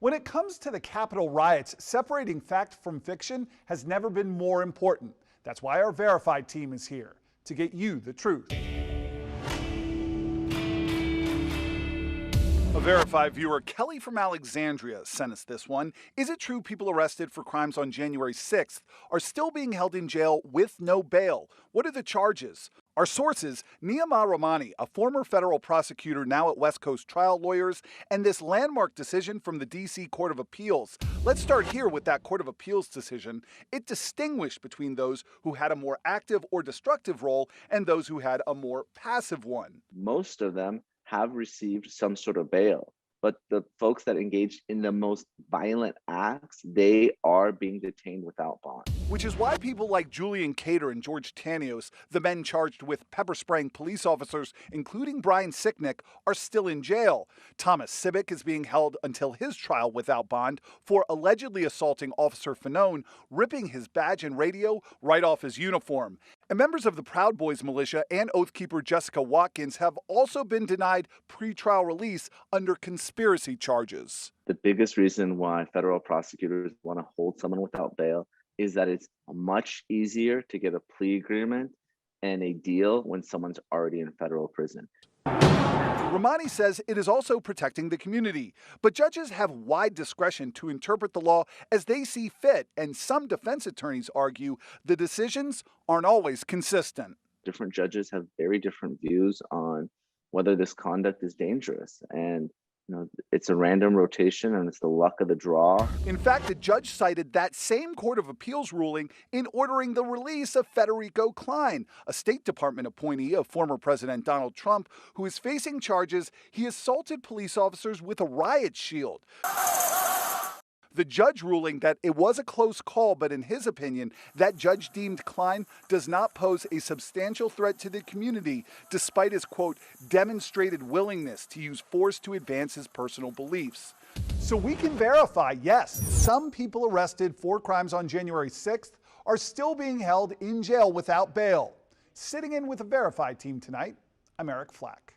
When it comes to the Capitol riots, separating fact from fiction has never been more important. That's why our verified team is here, to get you the truth. A verified viewer, Kelly from Alexandria, sent us this one. Is it true people arrested for crimes on January 6th are still being held in jail with no bail? What are the charges? Our sources, Niyama Ramani, a former federal prosecutor now at West Coast Trial Lawyers, and this landmark decision from the D.C. Court of Appeals. Let's start here with that Court of Appeals decision. It distinguished between those who had a more active or destructive role and those who had a more passive one. Most of them have received some sort of bail, but the folks that engaged in the most violent acts, they are being detained without bond. Which is why people like Julian Cater and George Tanios, the men charged with pepper spraying police officers, including Brian Sicknick, are still in jail. Thomas Sibbick is being held until his trial without bond for allegedly assaulting Officer Fanone, ripping his badge and radio right off his uniform. And members of the Proud Boys militia and Oathkeeper Jessica Watkins have also been denied pretrial release under conspiracy charges. The biggest reason why federal prosecutors want to hold someone without bail is that it's much easier to get a plea agreement and a deal when someone's already in federal prison. Ramani says it is also protecting the community, but judges have wide discretion to interpret the law as they see fit, and some defense attorneys argue the decisions aren't always consistent. Different judges have very different views on whether this conduct is dangerous, and it's a random rotation and it's the luck of the draw. In fact, the judge cited that same Court of Appeals ruling in ordering the release of Federico Klein, a State Department appointee of former President Donald Trump, who is facing charges he assaulted police officers with a riot shield. The judge ruling that it was a close call, but in his opinion, that judge deemed Klein does not pose a substantial threat to the community, despite his, quote, demonstrated willingness to use force to advance his personal beliefs. So we can verify, yes, some people arrested for crimes on January 6th are still being held in jail without bail. Sitting in with a verified team tonight, I'm Eric Flack.